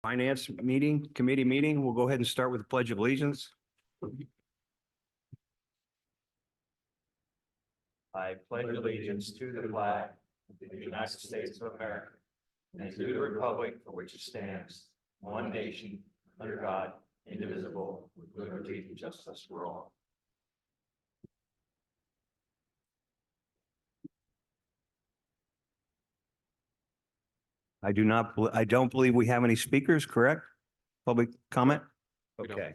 Finance committee meeting. We'll go ahead and start with the Pledge of Allegiance. I pledge allegiance to the flag of the United States of America and to the republic for which it stands, one nation, under God, indivisible, with liberty and justice for all. I don't believe we have any speakers, correct? Public comment? We don't. Okay.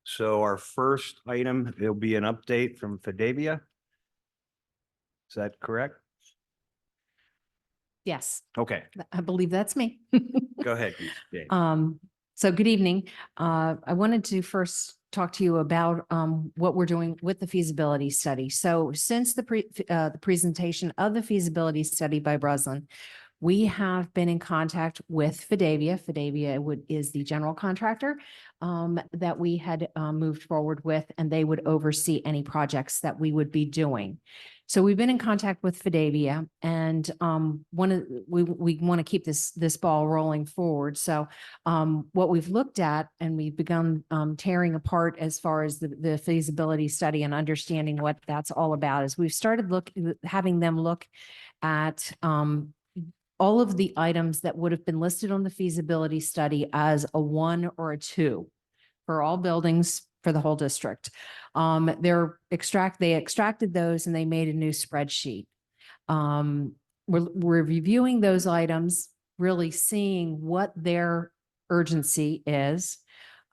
So our first item, it'll be an update from Fidavia. Is that correct? Yes, Okay, I believe that's me. go ahead. Dave. So good evening. I wanted to first talk to you about what we're doing with the feasibility study. So since the presentation of the feasibility study by Breslin, we have been in contact with Fidavia. Fidavia is the general contractor that we had moved forward with, and they would oversee any projects that we would be doing. So we've been in contact with Fidavia, and we want to keep this ball rolling forward. So what we've looked at, and we've begun tearing apart as far as the feasibility study and understanding what that's all about, is we've started having them look at all of the items that would have been listed on the feasibility study as a 1 or a 2 for all buildings for the whole district. They extracted those and they made a new spreadsheet. We're reviewing those items, really seeing what their urgency is,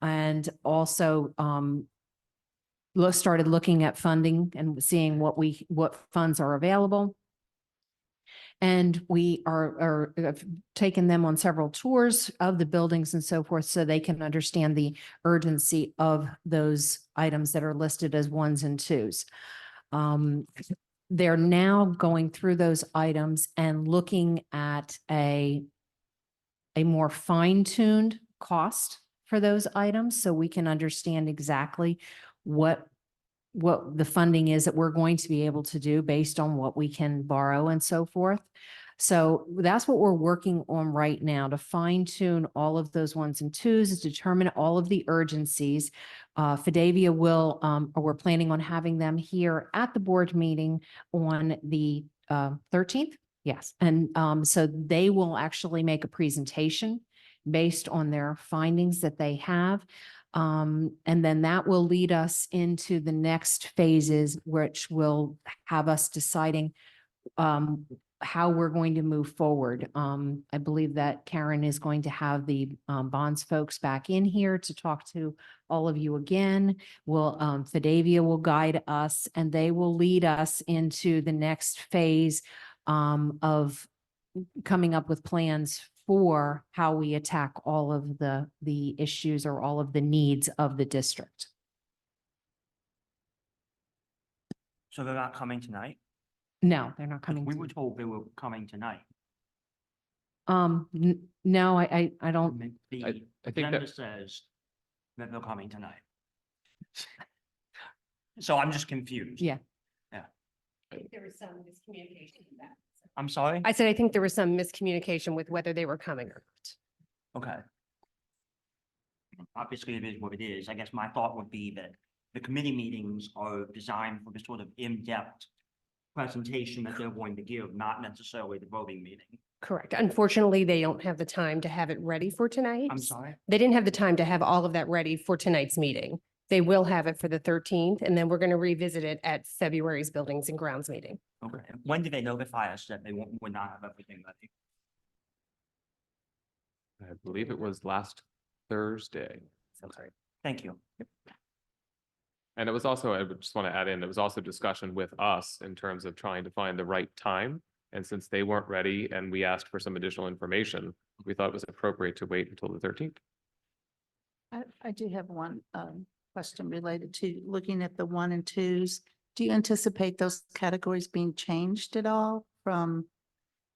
and also started looking at funding and seeing what funds are available. And we are taking them on several tours of the buildings and so forth, so they can understand the urgency of those items that are listed as 1s and 2s. They're now going through those items and looking at a more fine-tuned cost for those items, so we can understand exactly what the funding is that we're going to be able to do based on what we can borrow and so forth. So that's what we're working on right now, to fine tune all of those 1s and 2s, determine all of the urgencies. Fidavia will, or we're planning on having them here at the board meeting on the 13th. Yes. And so they will actually make a presentation based on their findings that they have. And then that will lead us into the next phases, which will have us deciding how we're going to move forward. I believe that Karen is going to have the bonds folks back in here to talk to all of you again. Fidavia will guide us, and they will lead us into the next phase of coming up with plans for how we attack all of the issues or all of the needs of the district. So they're not coming tonight? No, they're not coming. We were told they were coming tonight. No, I don't. The I think agenda that says that they're coming tonight. So I'm just confused. Yeah. There was some miscommunication with that. I'm sorry? I said, I think there was some miscommunication with whether they were coming or not. Okay. Obviously, it is what it is. I guess my thought would be that the committee meetings are designed for the sort of in-depth presentation that they're going to give, not necessarily the voting meeting. Correct. Unfortunately, they don't have the time to have it ready for tonight. I'm sorry? They didn't have the time to have all of that ready for tonight's meeting. They will have it for the 13th, and then we're going to revisit it at February's Buildings and Grounds meeting. Okay. When did they notify us that they would not have everything ready? I believe it was last Thursday. Okay. Thank you. And it was also, I would just want to add in, there was also discussion with us in terms of trying to find the right time. And since they weren't ready and we asked for some additional information, we thought it was appropriate to wait until the 13th. I do have one question related to looking at the 1 and 2s. Do you anticipate those categories being changed at all, from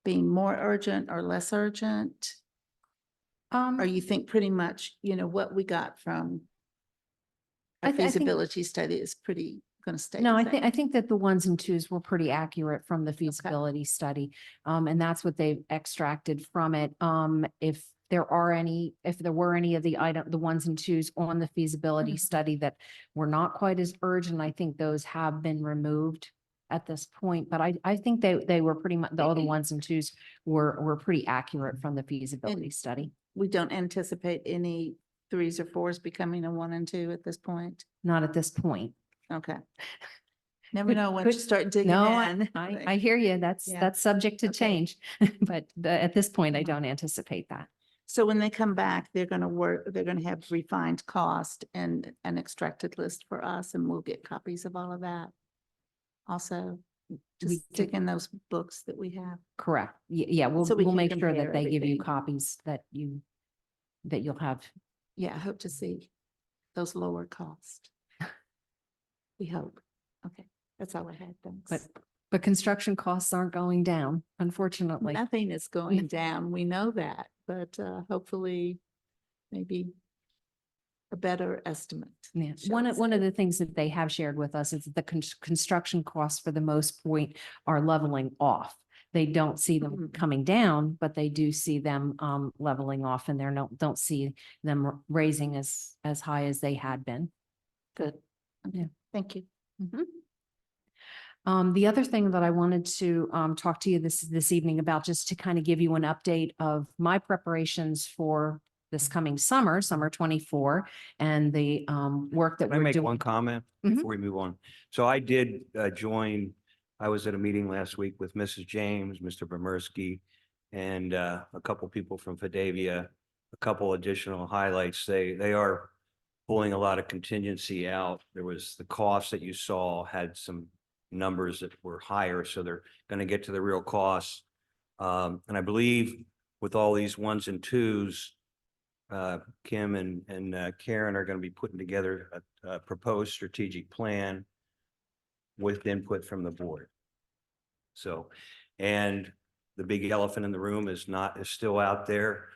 being more urgent or less urgent? Or you think pretty much, what we got from a feasibility study is pretty going to stay? No, the I same? think that the ones and twos were pretty accurate from the feasibility study. And that's what they've extracted from it. If there were any of the ones and twos on the feasibility Mhm. study that were not quite as urgent, I think those have been removed at this point. But I think they were pretty much, the other ones and twos were pretty accurate from the feasibility study. We don't anticipate any threes or fours becoming a 1 and 2 at this point. Not at this point. Okay. Never Could- know when to could- start digging No, in. I hear you. That's Yeah. subject to Okay. change. But at this point, I Mhm. don't anticipate that. So when they come back, they're going to they're going to have refined cost and an extracted list for us, and we'll get copies of all of that. Also, We just can- stick in those books that we have. Correct. Yeah, we'll, So we we'll can make sure that compare they give you everything. copies that you'll have. Yeah, I hope to see those lower costs. We hope. Okay, that's all I had. Thanks. But construction costs aren't going down, unfortunately. Nothing is going down. We know that, but hopefully maybe a better estimate. Yeah, shall one we of say. the things that they have shared with us is the construction costs for the most point are leveling off. They don't see them Mhm. coming down, but they do see them leveling off, and don't see them raising as high as they had been. Good. Yeah. Thank you. The other thing that I wanted to talk to you this evening about, just to kind of give you an update of my preparations for this coming summer 24, and the work that Can I we're make doing. one comment Mhm. before we move on? So I did join, I was at a meeting last week with Mrs. James, Mr. Bomersky, and a couple people from Fidavia, a couple additional highlights. They are pulling a lot of contingency out. There was the cost that you saw had some numbers that were higher, so they're going to get to the real costs. And I believe with all these ones and twos, Kim and Karen are going to be putting together a proposed strategic plan with input from the board. So, and the big elephant in the room is still out there,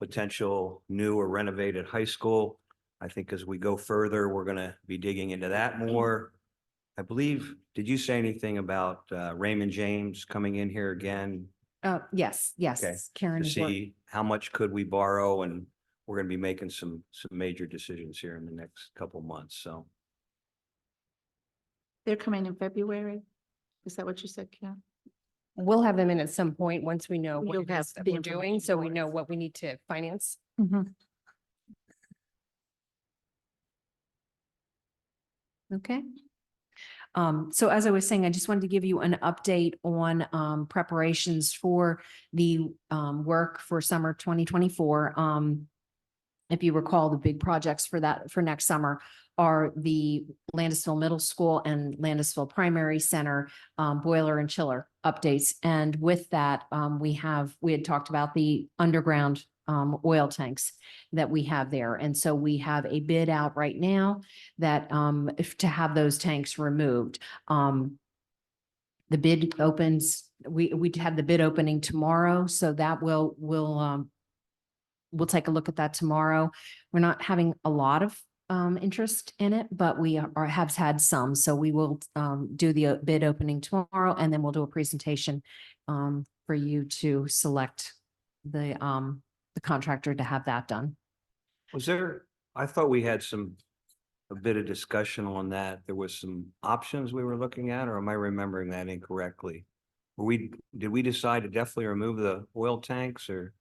potential new or renovated high school. I think as we go further, we're going to be digging into that more. I believe, did you say anything about Raymond James coming in here again Yes, Okay. Karen. to is work- see how much could we borrow? And we're going to be making some major decisions here in the next couple months. So They're coming in February? Is that what you said, Kim? We'll have them in at some point once we know what You'll it have is that the we're doing, information so for we know us. what we need to finance. Okay. So as I was saying, I just wanted to give you an update on preparations for the work for summer 2024. If you recall, the big projects for next summer are the Landisville Middle School and Landisville Primary Center boiler and chiller updates. And with that, we had talked about the underground oil tanks that we have there. And so we have a bid out right now that to have those tanks removed. The bid opens, we have the bid opening tomorrow, so that we'll take a look at that tomorrow. We're not having a lot of interest in it, but we have had some. So we will do the bid opening tomorrow, and then we'll do a presentation for you to select the contractor to have that done. was there, I thought we had a bit of discussion on that. There was some options we were looking at, or am I remembering that incorrectly? Did we decide to definitely remove the oil tanks or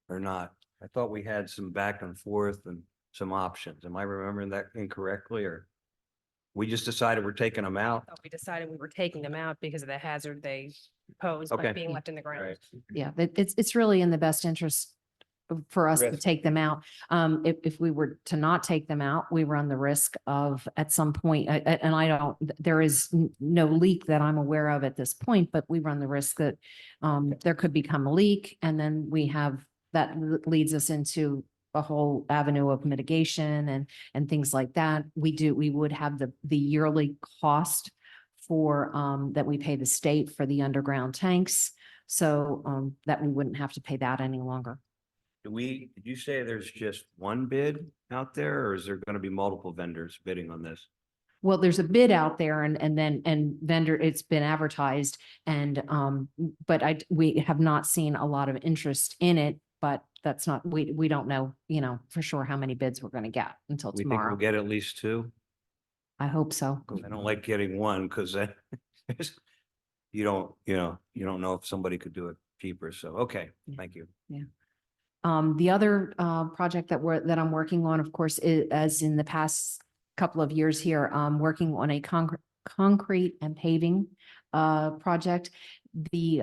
not? I thought we had some back and forth and some options. Am I remembering that incorrectly, or we just decided we're taking them out? We decided we were taking them out because of the hazard they pose Okay. by being left in the ground. Right. Yeah, it's really in the best interest for us to Risk. take them out. If we were to not take them out, we run the risk of at some point, and there is no leak that I'm aware of at this point, but we run the risk that there could become a leak, and then that leads us into a whole avenue of mitigation and things like that. We would have the yearly cost for that we pay the state for the underground tanks, so that we wouldn't have to pay that any longer. Did you say there's just one bid out there, or is there going to be multiple vendors bidding on this? Well, there's a bid out there and vendor, it's been advertised and, but we have not seen a lot of interest in it, but that's not, we don't know, for sure how many bids we're going to get until We think we'll tomorrow. get at least two. I hope so. I don't like getting one because then you don't know if somebody could do it cheaper. So, okay, Yeah. thank you. The other project that I'm working on, of course, is, as in the past couple of years here, working on a concrete and paving project. The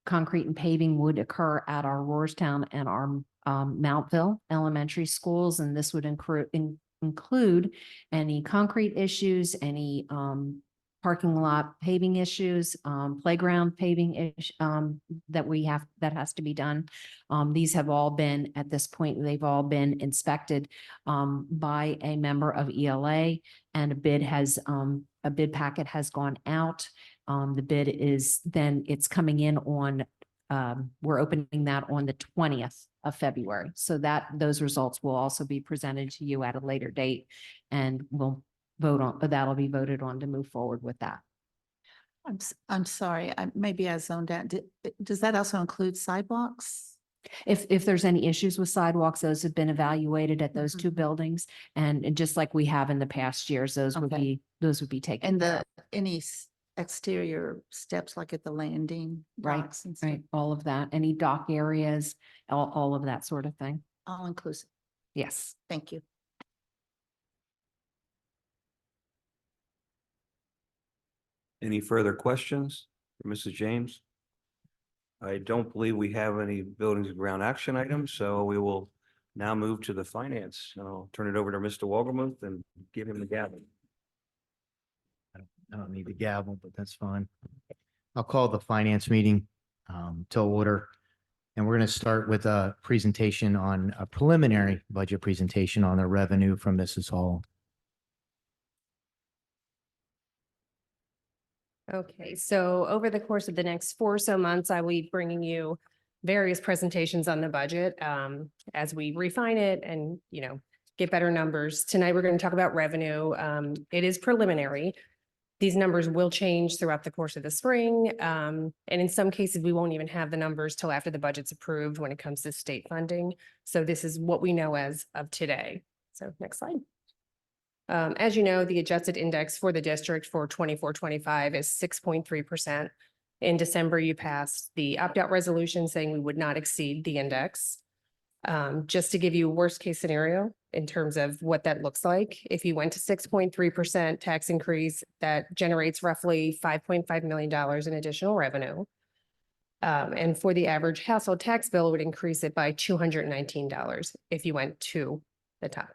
concrete and paving would occur at our Roarstown and our Mountville elementary schools, and this would include any concrete issues, any parking lot paving issues, playground paving that has to be done. These have all been, at this point, they've all been inspected by a member of ELA, and a bid packet has gone out. The bid is then, it's coming in on, we're opening that on the 20th of February. So those results will also be presented to you at a later date, and we'll that'll be voted on to move forward with that. I'm sorry, maybe I zoned out. Does that also include sidewalks? If there's any issues with sidewalks, those have been evaluated at those two Mhm. buildings, and just like we have in the past years, those would Okay. be taken. And care any exterior steps like at the landing Right, docks and of, stuff, right, all of that, any dock areas, all of that sort of thing. all inclusive. Yes. Thank you. Any further questions for Mrs. James? I don't believe we have any buildings and ground action items, so we will now move to the finance. I'll turn it over to Mr. Wogermuth and give him the gavel. I don't need the gavel, but that's fine. I'll call the finance meeting to order. And we're going to start with a presentation on a preliminary budget presentation on the revenue from Mrs. Hall. Okay, so over the course of the next 4 or so months, I will be bringing you various presentations on the budget as we refine it and, get better numbers. Tonight, we're going to talk about revenue. It is preliminary. These numbers will change throughout the course of the spring. And in some cases, we won't even have the numbers till after the budget's approved when it comes to state funding. So this is what we know as of today. So next slide. As you know, the adjusted index for the district for 24-25 is 6.3%. In December, you passed the opt-out resolution saying we would not exceed the index. Just to give you a worst case scenario in terms of what that looks like, if you went to 6.3% tax increase, that generates roughly $5.5 million in additional revenue. And for the average household tax bill, it would increase it by $219 if you went to the top.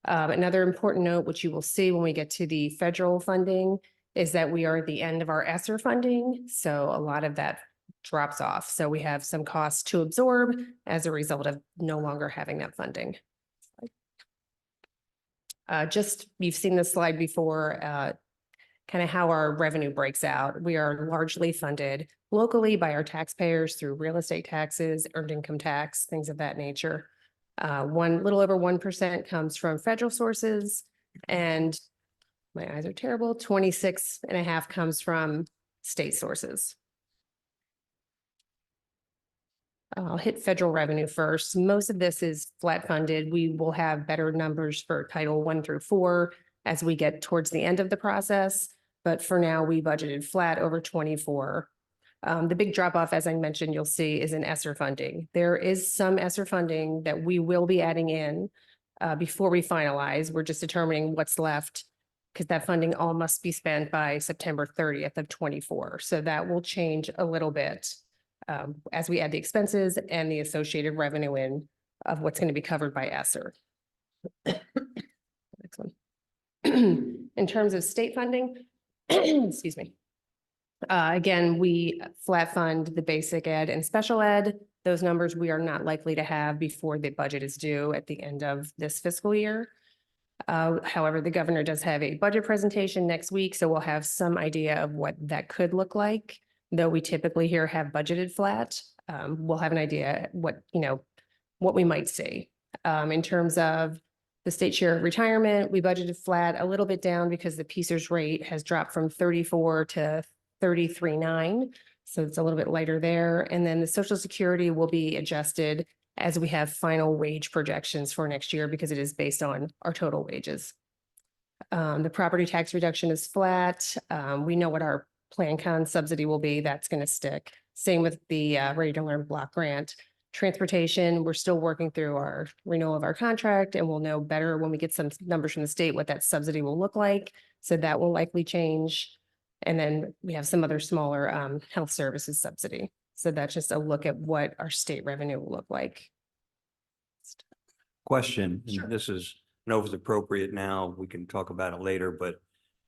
Another important note, which you will see when we get to the federal funding, is that we are at the end of our ESSER funding. So a lot of that drops off. So we have some costs to absorb as a result of no longer having that funding. You've seen this slide before, kind of how our revenue breaks out. We are largely funded locally by our taxpayers through real estate taxes, earned income tax, things of that nature. Little over 1% comes from federal sources, and my eyes are terrible, 26.5 comes from state sources. I'll hit federal revenue first. Most of this is flat funded. We will have better numbers for Title 1 through 4 as we get towards the end of the process. But for now, we budgeted flat over 24. The big drop off, as I mentioned, you'll see is in ESSER funding. There is some ESSER funding that we will be adding in before we finalize. We're just determining what's left because that funding all must be spent by September 30th of 24. So that will change a little bit as we add the expenses and the associated revenue in of what's going to be covered by ESSER. Next one. In terms of state funding, excuse me. Again, we flat fund the basic ed and special ed. Those numbers we are not likely to have before the budget is due at the end of this fiscal year. However, the governor does have a budget presentation next week, so we'll have some idea of what that could look like. Though we typically here have budgeted flat, we'll have an idea what we might see. In terms of The state share of retirement, we budgeted flat, a little bit down because the PCERS rate has dropped from 34 to 33.9. So it's a little bit lighter there. And then the Social Security will be adjusted as we have final wage projections for next year because it is based on our total wages. The property tax reduction is flat. We know what our Plan Con subsidy will be. That's going to stick. Same with the Ready to Learn block grant. Transportation, we're still working through our renewal of our contract and we'll know better when we get some numbers from the state what that subsidy will look like. So that will likely change. And then we have some other smaller health services subsidy. So that's just a look at what our state revenue will look like. Question, and this is, I don't know if it's appropriate now, we can talk about it later, but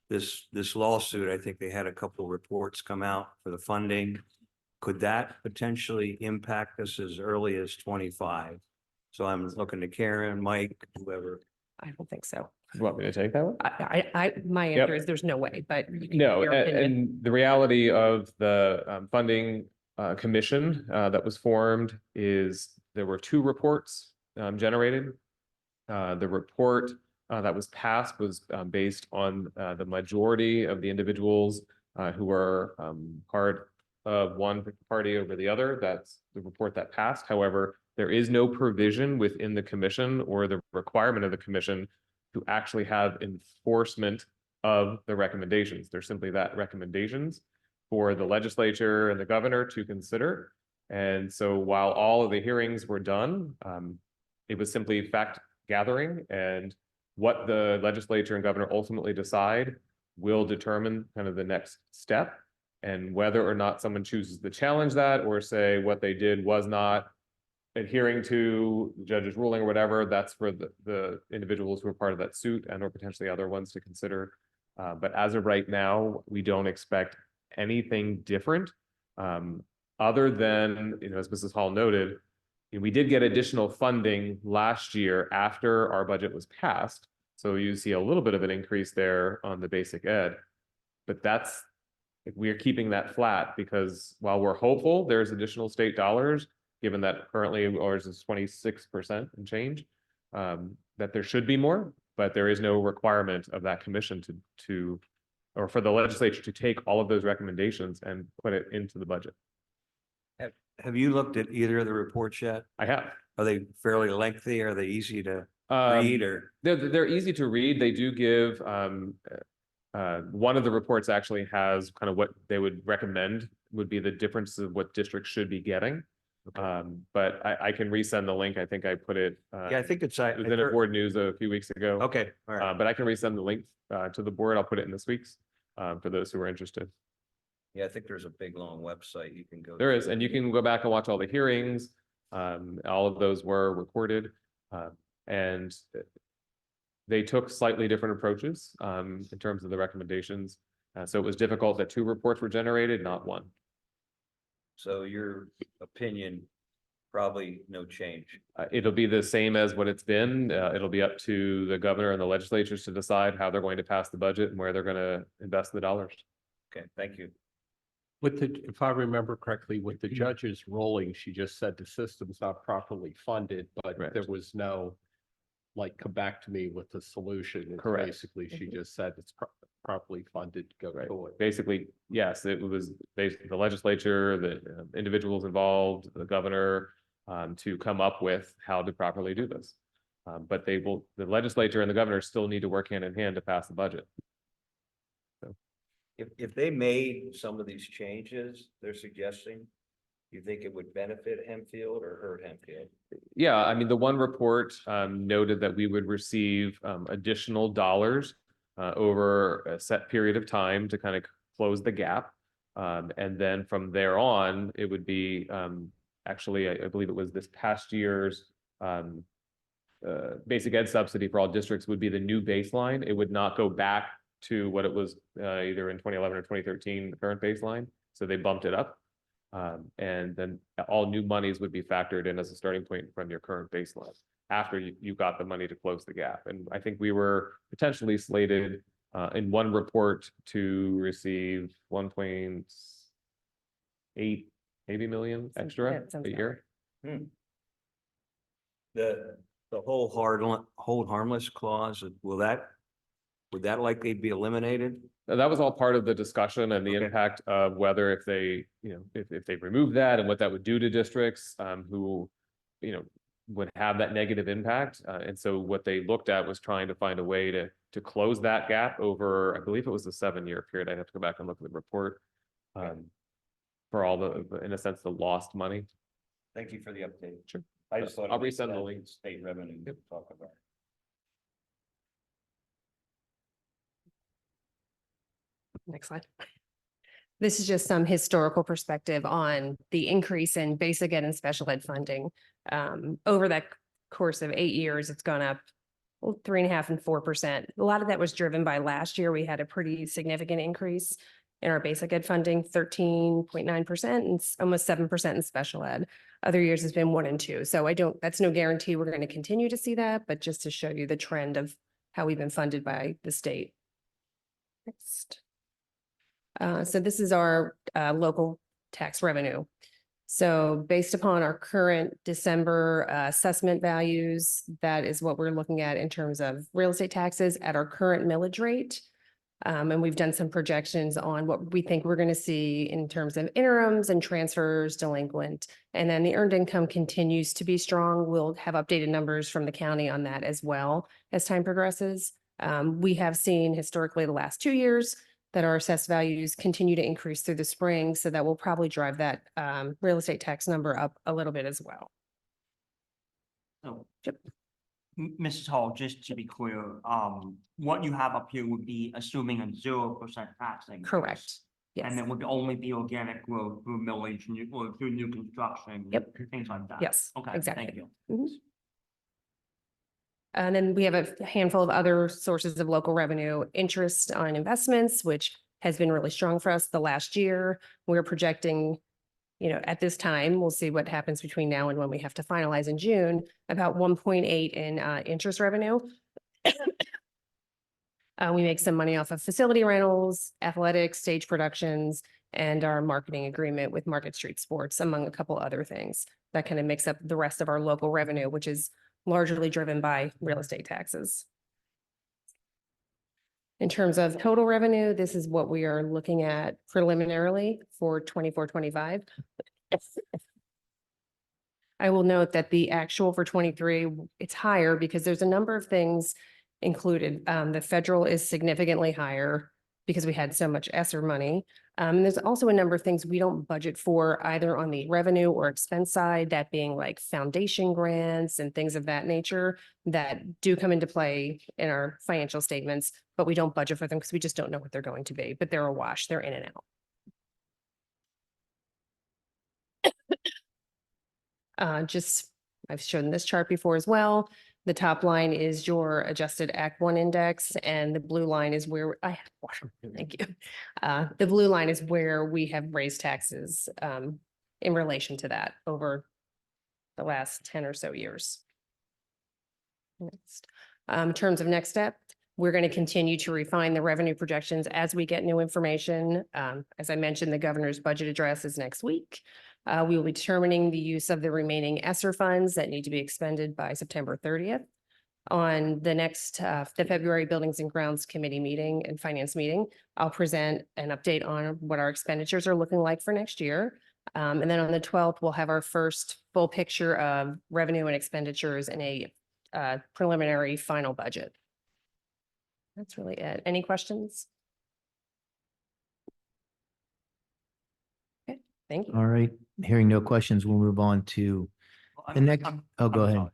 this lawsuit, I think they had a couple of reports come out for the funding. Could that potentially impact us as early as 25? So I'm looking to Karen, Mike, whoever. I don't think so. You want me to take that one? My Yep. answer is there's no way, but. you can No, give your opinion. and the reality of the funding commission that was formed is there were 2 reports generated. The report that was passed was based on the majority of the individuals who were part of one party over the other. That's the report that passed. However, there is no provision within the commission or the requirement of the commission to actually have enforcement of the recommendations. They're simply that, recommendations for the legislature and the governor to consider. And so while all of the hearings were done, it was simply fact gathering, and what the legislature and governor ultimately decide will determine kind of the next step. And whether or not someone chooses to challenge that or say what they did was not adhering to the judge's ruling or whatever, that's for the individuals who are part of that suit and or potentially other ones to consider. But as of right now, we don't expect anything different. Other than, as Mrs. Hall noted, we did get additional funding last year after our budget was passed. So you see a little bit of an increase there on the basic ed. But we're keeping that flat because while we're hopeful there's additional state dollars, given that currently ours is 26% and change, that there should be more, but there is no requirement of that commission or for the legislature to take all of those recommendations and put it into the budget. Have you looked at either of the reports yet? I have. Are they fairly lengthy? Are they easy to read or? They're easy to read. They do give, one of the reports actually has kind of what they would recommend would be the differences of what districts should be getting. But I can resend the link. I think I put it, Yeah, I think it's. it was in a board news a few weeks ago. Okay, all right. But I can resend the link to the board. I'll put it in this week's for those who are interested. Yeah, I think there's a big, long website you can go. There is, to. and you can go back and watch all the hearings. All of those were recorded. And they took slightly different approaches in terms of the recommendations. So it was difficult that 2 reports were generated, not 1. So your opinion, probably no change. It'll be the same as what it's been. It'll be up to the governor and the legislatures to decide how they're going to pass the budget and where they're going to invest the dollars. Okay, thank you. If I remember correctly, with the judge's ruling, she just said the system's not properly funded, but Right. there was no, come back to me with the solution. It's Correct. Basically, she just said it's properly funded, go Right. to it. Basically, yes, it was basically the legislature, the individuals involved, the governor, to come up with how to properly do this. But the legislature and the governor still need to work hand in hand to pass the budget. If they made some of these changes they're suggesting, you think it would benefit Hempfield or hurt Hempfield? Yeah, I mean, the one report noted that we would receive additional dollars over a set period of time to kind of close the gap. And then from there on, it would be actually, I believe it was this past year's basic ed subsidy for all districts would be the new baseline. It would not go back to what it was either in 2011 or 2013, the current baseline. So they bumped it up. And then all new monies would be factored in as a starting point from your current baseline after you got the money to close the gap. And I think we were potentially slated in one report to receive 1.8 maybe million extra that sounds a about year. The The whole hold harmless clause, would that likely be eliminated? That was all part of the discussion and the Okay. impact of whether if they, if they remove that and what that would do to districts, who, would have that negative impact. And so what they looked at was trying to find a way to close that gap over, I believe it was a 7-year period. I'd have to go back and look at the report. For all in a sense, the lost money. Thank you for the update. Sure. I just thought. I'll resend the link. State revenue to talk about. Next slide. This is just some historical perspective on the increase in basic ed and special ed funding. Over that course of 8 years, it's gone up 3.5% and 4%. A lot of that was driven by last year. We had a pretty significant increase in our basic ed funding, 13.9% and almost 7% in special ed. Other years has been 1 and 2. So that's no guarantee we're going to continue to see that, but just to show you the trend of how we've been funded by the state. Next. So this is our local tax revenue. So based upon our current December assessment values, that is what we're looking at in terms of real estate taxes at our current millage rate. And we've done some projections on what we think we're going to see in terms of interims and transfers, delinquent, and then the earned income continues to be strong. We'll have updated numbers from the county on that as well as time progresses. We have seen historically the last 2 years that our assessed values continue to increase through the spring. So that will probably drive that real estate tax number up a little bit as well. So, Mrs. Hall, just to be clear, what you have up here would be assuming a 0% tax increase. Correct. Yes. And it would only be organic growth through millage or through new construction. Yep. Things like that. Yes, Okay, exactly. thank you. Mhm. And then we have a handful of other sources of local revenue, interest on investments, which has been really strong for us the last year. We're projecting, at this time, we'll see what happens between now and when we have to finalize in June, about 1.8 in interest revenue. We make some money off of facility rentals, athletics, stage productions, and our marketing agreement with Market Street Sports, among a couple other things. That kind of makes up the rest of our local revenue, which is largely driven by real estate taxes. In terms of total revenue, this is what we are looking at preliminarily for 24-25. I will note that the actual for 23, it's higher because there's a number of things included. The federal is significantly higher because we had so much ESSER money. And there's also a number of things we don't budget for either on the revenue or expense side, that being like foundation grants and things of that nature that do come into play in our financial statements, but we don't budget for them because we just don't know what they're going to be, but they're a wash, they're in and out. I've shown this chart before as well. The top line is your adjusted Act 1 index, and the blue line is where thank you. The blue line is where we have raised taxes in relation to that over the last 10 or so years. Next, in terms of next step, we're going to continue to refine the revenue projections as we get new information. As I mentioned, the governor's budget address is next week. We will be determining the use of the remaining ESSER funds that need to be expended by September 30th. On the next, the February Buildings and Grounds Committee meeting and Finance meeting, I'll present an update on what our expenditures are looking like for next year. And then on the 12th, we'll have our first full picture of revenue and expenditures in a preliminary final budget. That's really it. Any questions? Okay, thank you. All right, hearing no questions, we'll move on to the next. Oh, go ahead.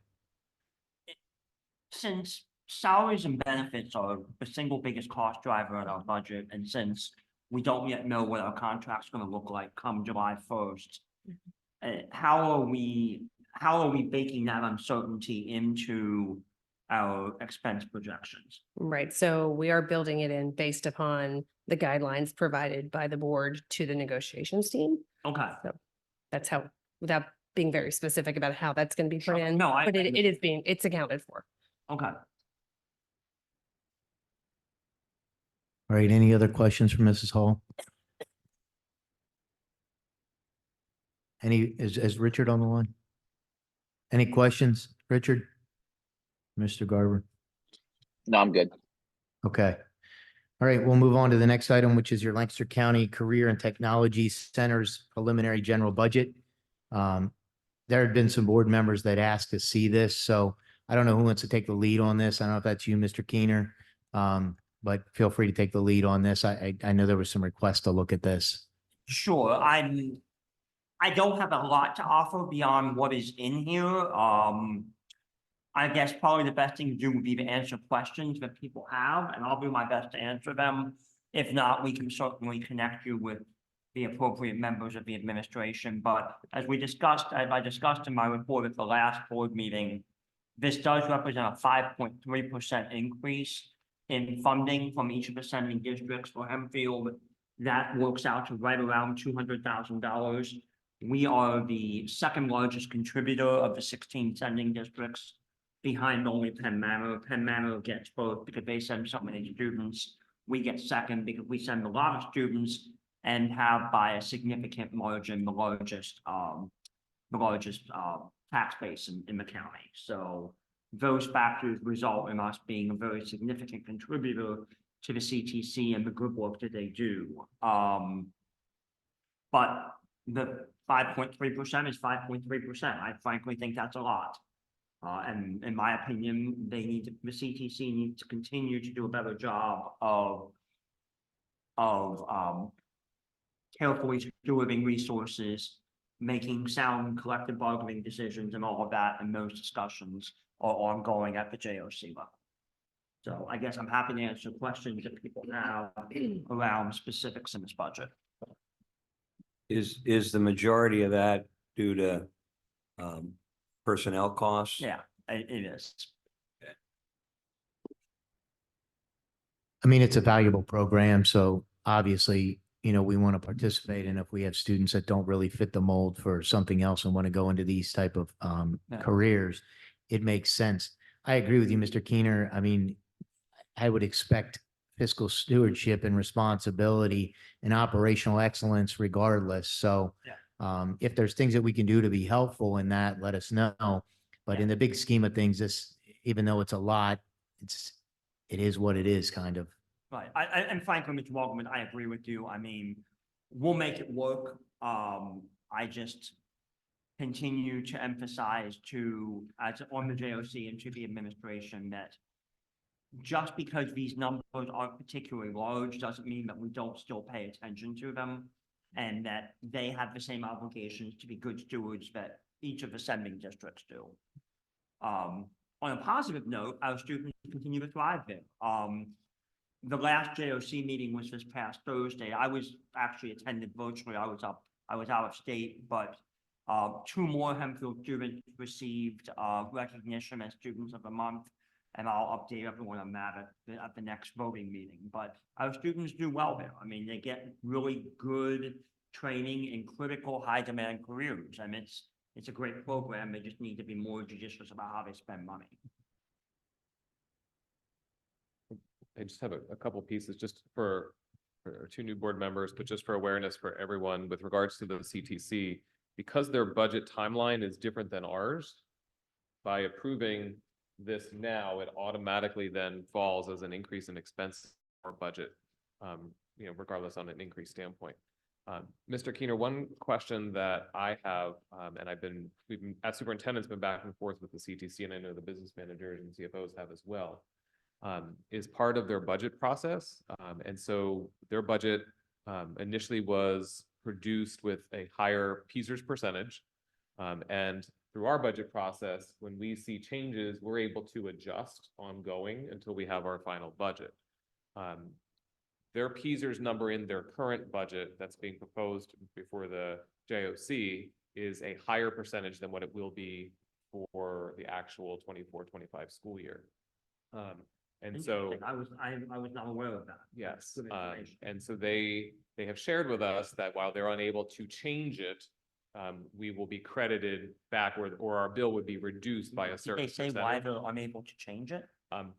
Since salaries and benefits are the single biggest cost driver in our budget, and since we don't yet know what our contract's gonna look like come July 1st, how are we baking that uncertainty into our expense projections? Right, so we are building it in based upon the guidelines provided by the board to the negotiations team. Okay. So that's how, without being very specific about how that's going to be put Sure. in. No, but it's accounted for. Okay. All right, any other questions for Mrs. Hall? Is Richard on the line? Any questions, Richard? Mr. Garber? No, I'm good. Okay. All right, we'll move on to the next item, which is your Lancaster County Career and Technology Center's preliminary general budget. There had been some board members that asked to see this, so I don't know who wants to take the lead on this. I don't know if that's you, Mr. Keener. But feel free to take the lead on this. I know there was some requests to look at this. Sure, I don't have a lot to offer beyond what is in here. I guess probably the best thing to do would be to answer questions that people have, and I'll do my best to answer them. If not, we can certainly connect you with the appropriate members of the administration. But as I discussed in my report at the last board meeting, this does represent a 5.3% increase in funding from each of the sending districts for Hempfield. That works out to right around $200,000. We are the second largest contributor of the 16 sending districts, behind only Penn Manor. Penn Manor gets both because they send so many students. We get second because we send a lot of students and have by a significant margin the largest tax base in the county. So those factors result in us being a very significant contributor to the CTC and the good work that they do. But the 5.3% is 5.3%. I frankly think that's a lot. And in my opinion, the CTC needs to continue to do a better job of carefully stewarding resources, making sound collective bargaining decisions, and all of that, and those discussions are ongoing at the JOC level. So I guess I'm happy to answer questions that people have around specifics in this budget. Is the majority of that due to personnel costs? Yeah, it is. I mean, it's a valuable program, so obviously, we want to participate. And if we have students that don't really fit the mold for something else and want to go into these type of Yeah. careers, it makes sense. I agree with you, Mr. Keener. I mean, I would expect fiscal stewardship and responsibility and operational excellence regardless. So if there's things that we can do to be helpful in that, let us know. But in the big scheme of things, this, even though it's a lot, it is what it is, kind of. Right, and frankly, Mr. Waldman, I agree with you. I mean, we'll make it work. I just continue to emphasize on the JOC and to the administration that just because these numbers aren't particularly large doesn't mean that we don't still pay attention to them, and that they have the same obligations to be good stewards that each of the sending districts do. On a positive note, our students continue to thrive there. The last JOC meeting was this past Thursday. I was actually attended virtually. I was out of state, but 2 more Hempfield students received recognition as Students of the Month, and I'll update everyone on that at the next voting meeting. But our students do well there. I mean, they get really good training in critical high-demand careers, and it's a great program. They just need to be more judicious about how they spend money. I just have a couple pieces just for 2 new board members, but just for awareness for everyone with regards to the CTC, because their budget timeline is different than ours. By approving this now, it automatically then falls as an increase in expense or budget, regardless on an increase standpoint. Mr. Keener, one question that I have, and as superintendent's been back and forth with the CTC, and I know the business managers and CFOs have as well, is part of their budget process. And so their budget initially was produced with a higher PSERS percentage. And through our budget process, when we see changes, we're able to adjust ongoing until we have our final budget. Their PSERS number in their current budget that's being proposed before the JOC is a higher percentage than what it will be for the actual 24-25 school year. And so I was not aware of that. yes, Good information. and so they have shared with us that while they're unable to change it, we will be credited back, or our bill would be reduced by a certain Did they say why percentage. they're unable to change it?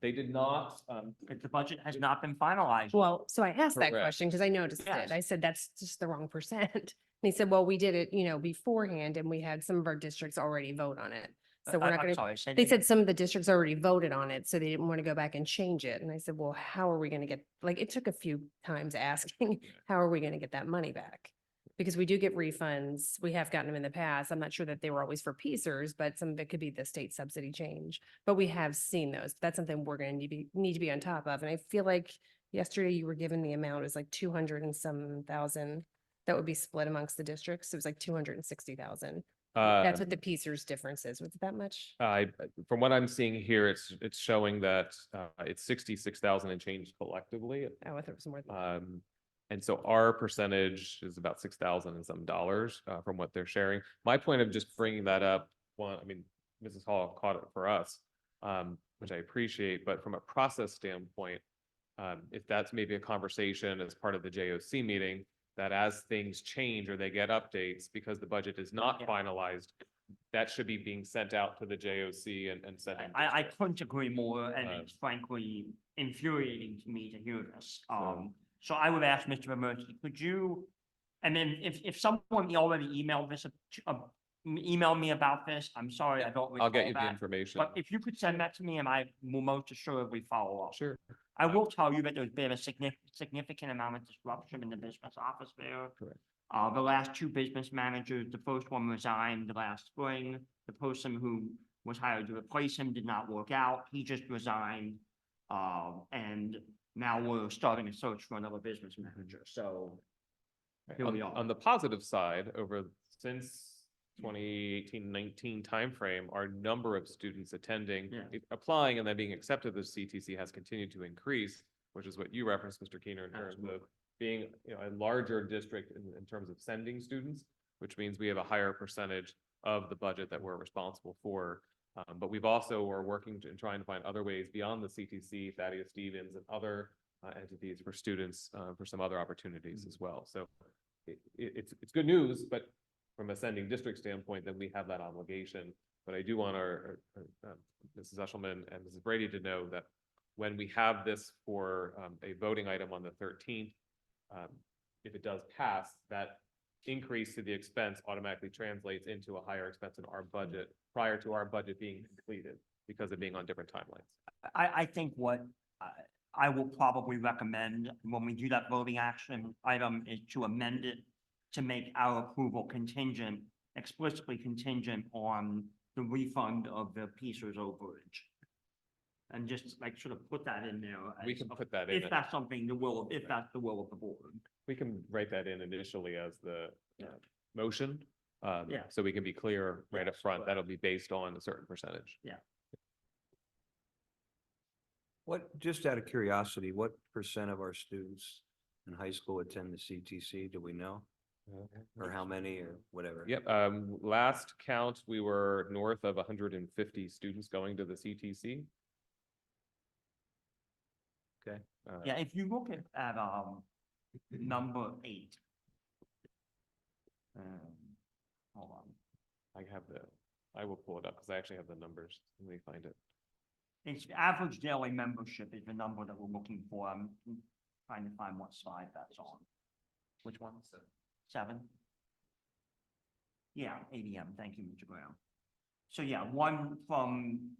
They did not. Because the budget has not been finalized. Well, so I asked that Correct. question because I noticed Yes. it. I said, that's just the wrong percent. And he said, well, we did it, beforehand, and we had some of our districts already vote on it. So we're not I'm gonna, sorry, say that they again. said some of the districts already voted on it, so they didn't want to go back and change it. And I said, well, how are we gonna get, like, it took a few times asking, how are we gonna get that money back? Because we do get refunds. We have gotten them in the past. I'm not sure that they were always for piecers, but some of it could be the state subsidy change. But we have seen those. That's something we're gonna need to be on top of. And I feel like yesterday you were given the amount, it was like 200 and some thousand that would be split amongst the districts. It was like 260,000. That's what the piecers difference is. Was it that much? From what I'm seeing here, it's showing that, it's 66,000 and change collectively. Oh, I thought it was more than that. And so our percentage is about 6,000 and some dollars, from what they're sharing. My point of just bringing that up, one, I mean, Mrs. Hall caught it for us, which I appreciate, but from a process standpoint, if that's maybe a conversation as part of the JOC meeting, that as things change or they get updates, because the budget is not Yeah. finalized, that should be being sent out to the JOC and sent. in I district. couldn't agree more, and Uh, it's frankly infuriating to me to hear this. So I would ask Mr. Emergency, could you, and then if someone already emailed this, emailed me about this, I'm sorry, I don't I'll recall get you the that. information. But if you could send that to me, and I will most assuredly follow up. Sure. I will tell you that there's been a significant amount of disruption in the business office there. Correct. The last two business managers, the first one resigned last spring. The person who was hired to replace him did not work out. He just resigned. And now we're starting a search for another business manager. So here we are. On the positive side, since 2018-19 timeframe, our number of students attending, Yeah. applying and then being accepted to CTC has continued to increase, which is what you referenced, Mr. Keener, in terms of being, a larger district in terms of sending students, which means we have a higher percentage of the budget that we're responsible for. But we've also are working and trying to find other ways beyond the CTC, Thaddeus Stevens, and other entities for students, for some other opportunities as well. So it's good news, but from a sending district standpoint, then we have that obligation. But I do want our Mrs. Eshelman and Mrs. Brady to know that when we have this for a voting item on the 13th, if it does pass, that increase to the expense automatically translates into a higher expense in our budget prior to our budget being completed because of being on different timelines. I think what I will probably recommend when we do that voting action item is to amend it to make our approval contingent, explicitly contingent on the refund of the piecers overage. And just like sort of put that in there. We as- can put that in. If that's something if that's the will of the board. We can write that in initially as the Yeah. motion. Yeah. So we can be clear right up Yes, front, correct. that'll be based on a certain percentage. What, just out of curiosity, what percent of our students in high school attend the CTC? Do we know? Or how many or whatever? Yep, last count, we were north of 150 students going to the CTC. Okay. Yeah, if you look at number 8. Hold on. I will pull it up because I actually have the numbers. Let me find it. It's average daily membership is the number that we're looking for. I'm trying to find what slide that's on. Which one? 7? Yeah, ADM. Thank you, Mr. Brown. So yeah, one from.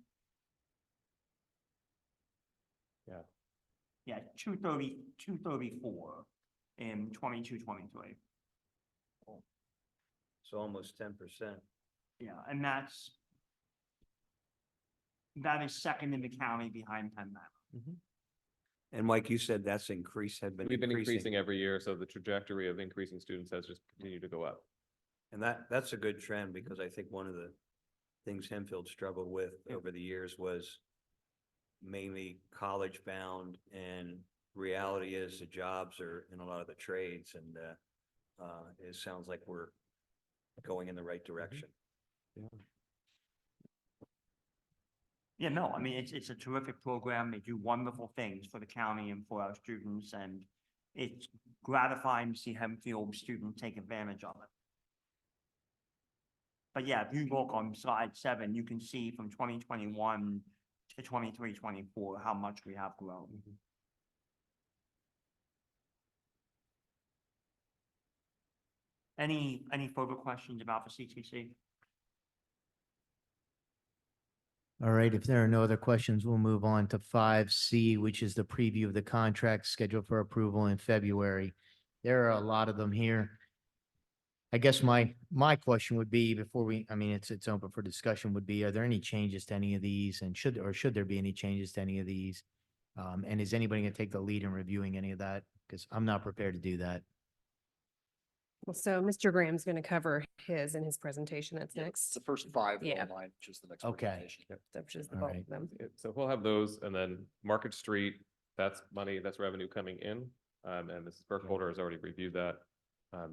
Yeah. Yeah, 234 in 22-23. So almost 10%. Yeah, and that is second in the county behind Penn Manor. And Mike, you said that's We've been increasing every year, so the trajectory of increasing students has just continued to go up. And that's a good trend because I think one of the things Hempfield struggled with over the years was mainly college bound, and reality is the jobs are in a lot of the trades, and it sounds like we're going in the right direction. Yeah, no, I mean, it's a terrific program. They do wonderful things for the county and for our students, and it's gratifying to see Hempfield students take advantage of it. But yeah, if you look on slide 7, you can see from 2021 to 23-24 how much we have grown. Any further questions about the CTC? All right, if there are no other questions, we'll move on to 5C, which is the preview of the contract scheduled for approval in February. There are a lot of them here. I guess my question would be before it's open for discussion, would be, are there any changes to any of these, and should there be any changes to any of these? And is anybody going to take the lead in reviewing any of that? Because I'm not prepared to do that. Well, so Mr. Graham's going to cover his in his presentation. That's Yeah, next. The first five are Yeah. online, which is the next. Okay. presentation. Which is the All bulk right. of them. Yeah, so we'll have those, and then Market Street, that's money, that's revenue coming in. And Mrs. Burkholder has already reviewed that.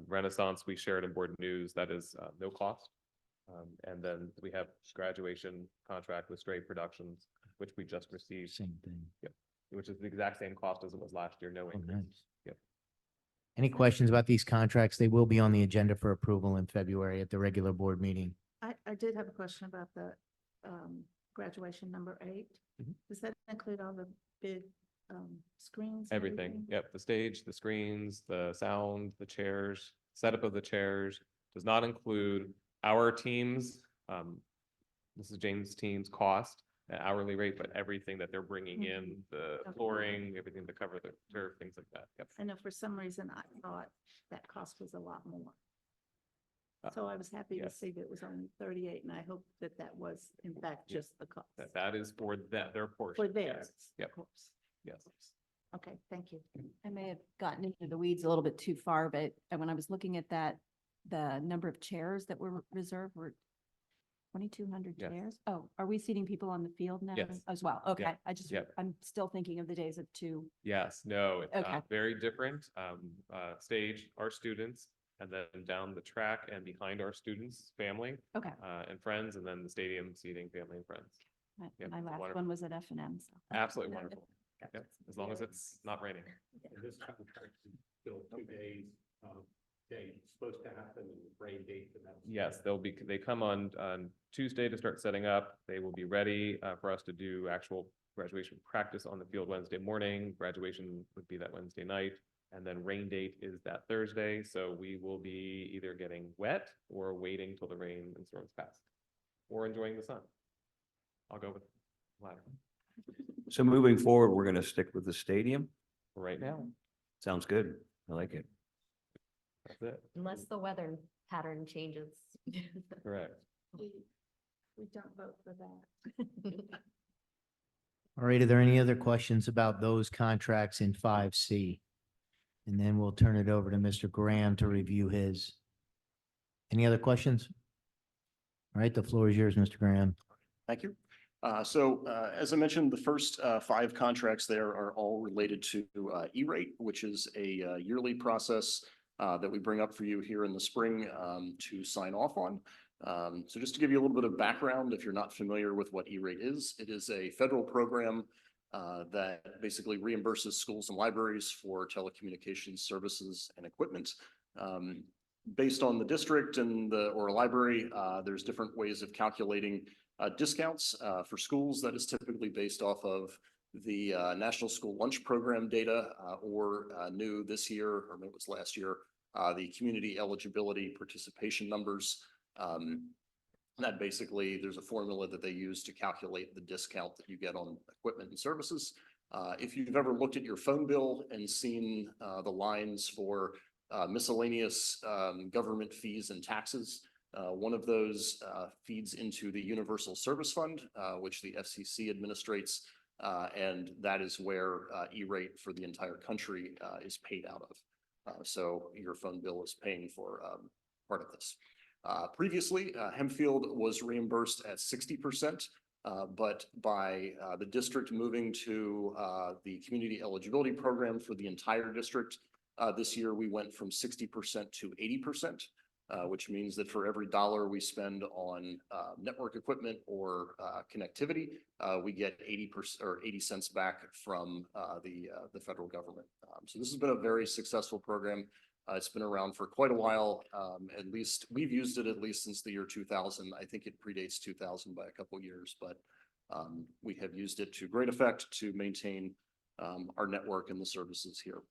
Renaissance, we shared in board news, that is no cost. And then we have graduation contract with Stray Productions, which we just received, Same thing. which is the exact same cost as it was last year, no Oh, increase. nice. Yep. Any questions about these contracts? They will be on the agenda for approval in February at the regular board meeting. I did have a question about the graduation number 8. Mhm. Does that include all the big screens? and Everything, yep, the stage, the screens, the sound, the chairs, setup of the chairs, does not include our teams, Mrs. James' team's cost, hourly rate, but everything that they're bringing in, the Okay. flooring, everything to cover the turf, things like that, yep. I know for some reason I thought that cost was a lot more. Uh, So I was happy to yes. see that it was only 38, and I hope that that was in fact Yes. just the cost. That is for their portion. For theirs, yes, Yep, of course. yes. Okay, thank you. I may have gotten into the weeds a little bit too far, but when I was looking at that, the number of chairs that were reserved were 2,200 Yes. chairs? Oh, are we seating people on the field now Yes. as well? Okay, Yep. I'm still thinking of the days of 2. Yes, no, it's Okay. very different. Stage, our students, and then down the track and behind our students, family, Okay. and friends, and then the stadium seating, family and friends. Yep, My it's last wonderful. one was at F&M, so. Absolutely wonderful. Yep, as long as it's not raining. And this contract is still 2 days, day, it's supposed to happen in rain date. and that's- Yes, they come on Tuesday to start setting up. They will be ready for us to do actual graduation practice on the field Wednesday morning. Graduation would be that Wednesday night. And then rain date is that Thursday. So we will be either getting wet or waiting till the rain and storms pass, or enjoying the sun. I'll go with the latter So moving forward, we're going to stick with the stadium. for right now. Sounds good. I like it. That's it. Unless the weather pattern changes. Correct. We don't vote for that. All right, are there any other questions about those contracts in 5C? And then we'll turn it over to Mr. Graham to review his. Any other questions? All right, the floor is yours, Mr. Graham. Thank you. As I mentioned, the first 5 contracts there are all related to E-rate, which is a yearly process that we bring up for you here in the spring to sign off on. So just to give you a little bit of background, if you're not familiar with what E-rate is, it is a federal program that basically reimburses schools and libraries for telecommunications services and equipment. Based on the district and or library, there's different ways of calculating discounts for schools. That is typically based off of the National School Lunch Program data or new this year, or maybe it was last year, the community eligibility participation numbers. That basically, there's a formula that they use to calculate the discount that you get on equipment and services. If you've ever looked at your phone bill and seen the lines for miscellaneous government fees and taxes, one of those feeds into the Universal Service Fund, which the FCC administrates, and that is where E-rate for the entire country is paid out of. So your phone bill is paying for part of this. Previously, Hempfield was reimbursed at 60%, but by the district moving to the community eligibility program for the entire district, this year we went from 60% to 80%. Which means that for every dollar we spend on network equipment or connectivity, we get 80% or 80 cents back from the federal government. So this has been a very successful program. It's been around for quite a while. At least we've used it at least since the year 2000. I think it predates 2000 by a couple of years, but we have used it to great effect to maintain our network and the services here.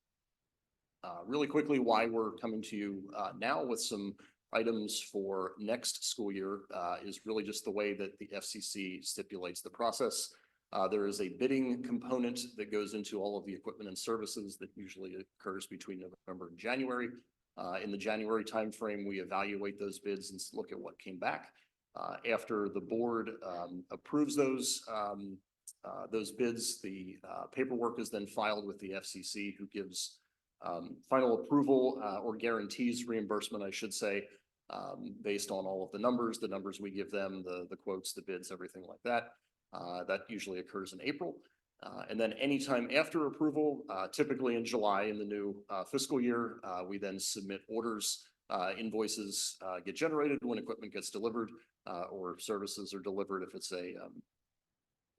Really quickly, why we're coming to you now with some items for next school year is really just the way that the FCC stipulates the process. There is a bidding component that goes into all of the equipment and services that usually occurs between November and January. In the January timeframe, we evaluate those bids and look at what came back. After the board approves those bids, the paperwork is then filed with the FCC, who gives final approval or guarantees reimbursement, I should say, based on all of the numbers we give them, the quotes, the bids, everything like that. That usually occurs in April. And then anytime after approval, typically in July in the new fiscal year, we then submit orders. Invoices get generated when equipment gets delivered or services are delivered if it's a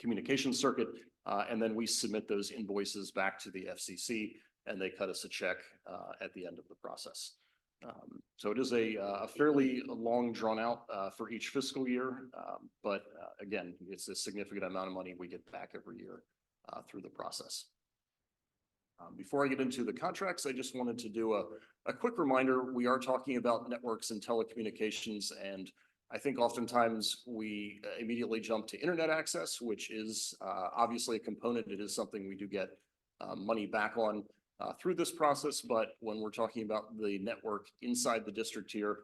communication circuit. And then we submit those invoices back to the FCC and they cut us a check at the end of the process. So it is a fairly long drawn out for each fiscal year. But again, it's a significant amount of money we get back every year through the process. Before I get into the contracts, I just wanted to do a quick reminder. We are talking about networks and telecommunications, and I think oftentimes we immediately jump to internet access, which is obviously a component. It is something we do get money back on through this process. But when we're talking about the network inside the district here,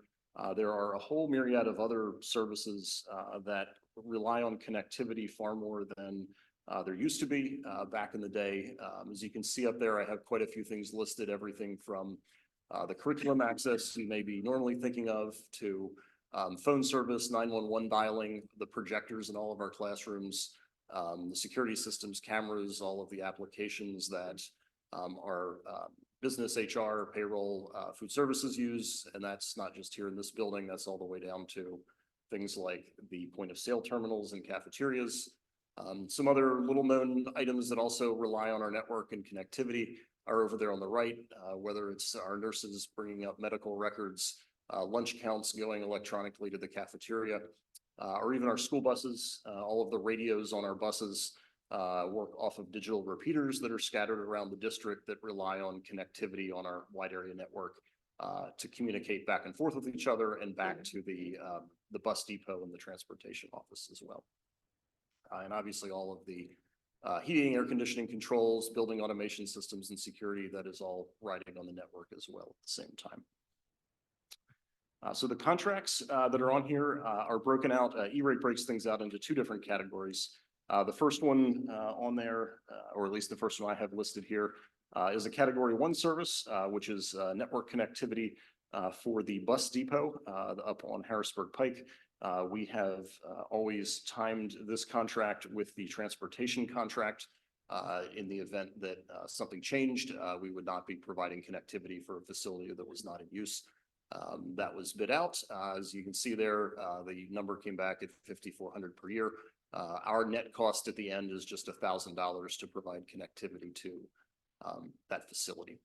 there are a whole myriad of other services that rely on connectivity far more than there used to be back in the day. As you can see up there, I have quite a few things listed, everything from the curriculum access you may be normally thinking of to phone service, 911 dialing, the projectors in all of our classrooms, the security systems, cameras, all of the applications that our business, HR, payroll, food services use. And that's not just here in this building, that's all the way down to things like the point of sale terminals and cafeterias. Some other little known items that also rely on our network and connectivity are over there on the right, whether it's our nurses bringing up medical records, lunch counts going electronically to the cafeteria, or even our school buses. All of the radios on our buses work off of digital repeaters that are scattered around the district that rely on connectivity on our wide area network to communicate back and forth with each other and back to the bus depot and the transportation office as well. And obviously all of the heating, air conditioning controls, building automation systems and security, that is all riding on the network as well at the same time. So the contracts that are on here are broken out. E-rate breaks things out into two different categories. The first one on there, or at least the first one I have listed here, is a category 1 service, which is network connectivity for the bus depot up on Harrisburg Pike. We have always timed this contract with the transportation contract. In the event that something changed, we would not be providing connectivity for a facility that was not in use. That was bid out. As you can see there, the number came back at $5,400 per year. Our net cost at the end is just $1,000 to provide connectivity to that facility.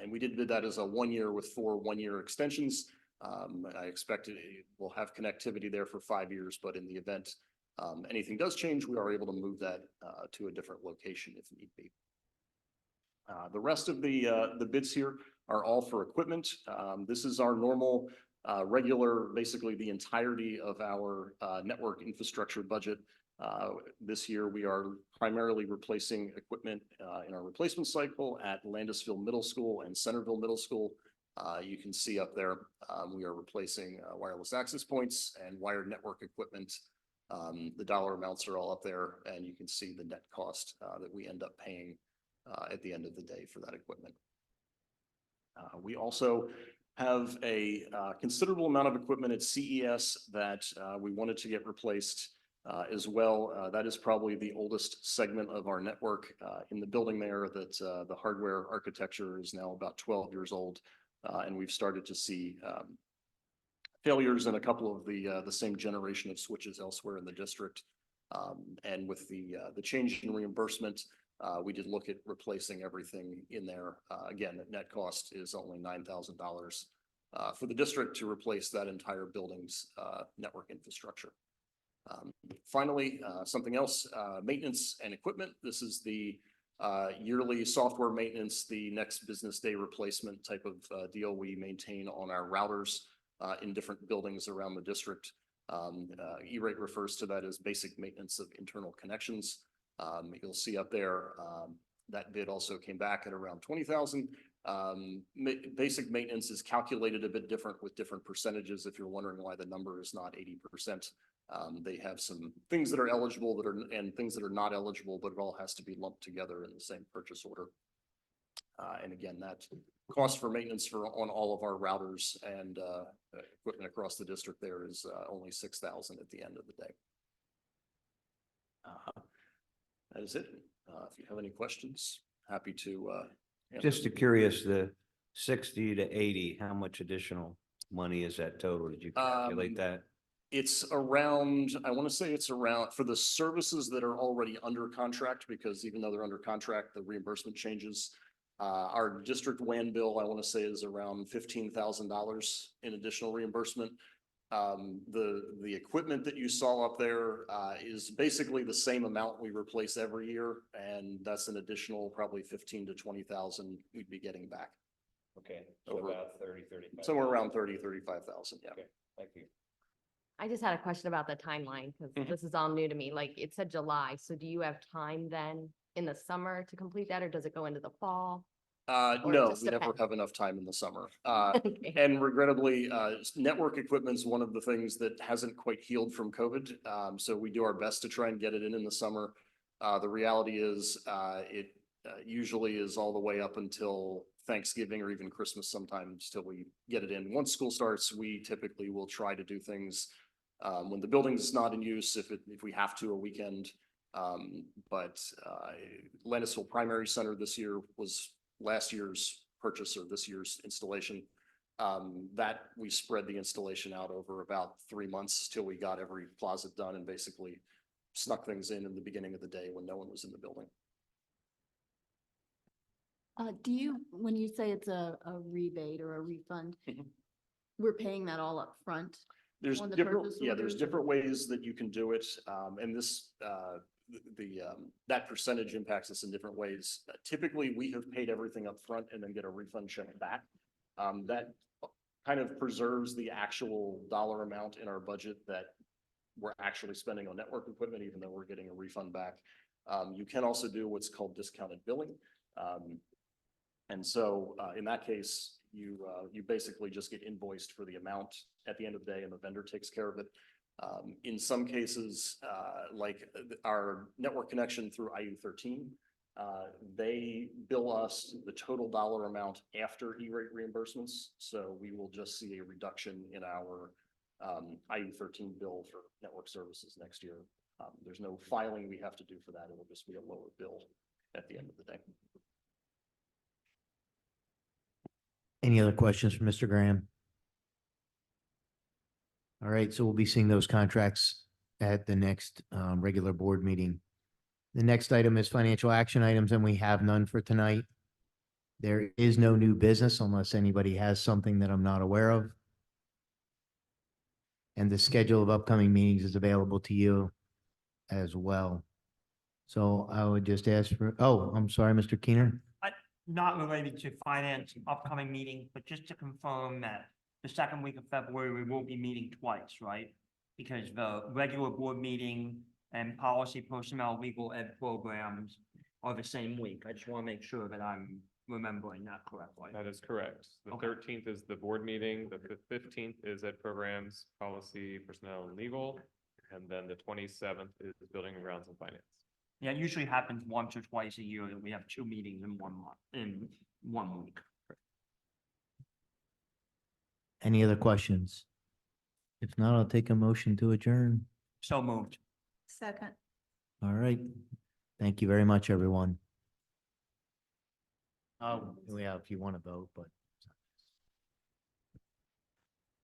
And we did bid that as a 1 year with 4 1-year extensions. I expect we'll have connectivity there for 5 years, but in the event anything does change, we are able to move that to a different location if need be. The rest of the bids here are all for equipment. This is our normal, regular, basically the entirety of our network infrastructure budget. This year, we are primarily replacing equipment in our replacement cycle at Landisville Middle School and Centerville Middle School. You can see up there, we are replacing wireless access points and wired network equipment. The dollar amounts are all up there, and you can see the net cost that we end up paying at the end of the day for that equipment. We also have a considerable amount of equipment at CES that we wanted to get replaced as well. That is probably the oldest segment of our network in the building there, that the hardware architecture is now about 12 years old. And we've started to see failures in a couple of the same generation of switches elsewhere in the district. And with the change in reimbursement, we did look at replacing everything in there. Again, the net cost is only $9,000 for the district to replace that entire building's network infrastructure. Finally, something else, maintenance and equipment. This is the yearly software maintenance, the next business day replacement type of deal we maintain on our routers in different buildings around the district. E-rate refers to that as basic maintenance of internal connections. You'll see up there, that bid also came back at around 20,000. Basic maintenance is calculated a bit different with different percentages. If you're wondering why the number is not 80%, they have some things that are eligible and things that are not eligible, but it all has to be lumped together in the same purchase order. And again, that cost for maintenance on all of our routers and equipment across the district there is only 6,000 at the end of the day. That is it. If you have any questions, happy to. Just curious, the 60 to 80, how much additional money is that total? Did you calculate that? It's around, I want to say it's around for the services that are already under contract, because even though they're under contract, the reimbursement changes. Our district WAN bill, I want to say, is around $15,000 in additional reimbursement. The equipment that you saw up there is basically the same amount we replace every year, and that's an additional probably 15 to 20,000 we'd be getting back. Okay, so Over- about 35. Somewhere around 35,000, yeah. Okay, thank you. I just had a question about the timeline, because Mhm. this is all new to me. Like, it said July, so do you have time then in the summer to complete that, or does it go into the fall? Or it No, just we never depends? have enough time in the summer. Okay. And regrettably, network equipment's one of the things that hasn't quite healed from COVID. So we do our best to try and get it in the summer. The reality is, it usually is all the way up until Thanksgiving or even Christmas sometimes till we get it in. Once school starts, we typically will try to do things when the building's not in use, if we have to, a weekend. But Lennisville Primary Center this year was last year's purchase or this year's installation. That we spread the installation out over about 3 months till we got every closet done and basically snuck things in the beginning of the day when no one was in the building. Do you, when you say it's a rebate or a refund, Mhm. we're paying that all up front? There's On the different, purchase yeah, there's orders? different ways that you can do it. And this, that percentage impacts us in different ways. Typically, we have paid everything up front and then get a refund check back. That kind of preserves the actual dollar amount in our budget that we're actually spending on network equipment, even though we're getting a refund back. You can also do what's called discounted billing. And so in that case, you basically just get invoiced for the amount at the end of the day and the vendor takes care of it. In some cases, like our network connection through IU13, they bill us the total dollar amount after E-rate reimbursements. So we will just see a reduction in our IU13 bill for network services next year. There's no filing we have to do for that. It will just be a lower bill at the end of the day. Any other questions for Mr. Graham? All right, so we'll be seeing those contracts at the next regular board meeting. The next item is financial action items, and we have none for tonight. There is no new business unless anybody has something that I'm not aware of. And the schedule of upcoming meetings is available to you as well. So I would just ask for, oh, I'm sorry, Mr. Keener. Not related to finance upcoming meeting, but just to confirm that the second week of February, we will be meeting twice, right? Because the regular board meeting and policy, personnel, legal ed programs are the same week. I just want to make sure that I'm remembering that correctly. That is correct. The Okay. 13th is the board meeting, the 15th is ed programs, policy, personnel, and legal, and then the 27th is building and grounds and finance. Yeah, it usually happens once or twice a year that we have 2 meetings in 1 month, in 1 week. Any other questions? If not, I'll take a motion to adjourn. So moved. Second. All right. Thank you very much, everyone. Yeah, if you want to vote, but.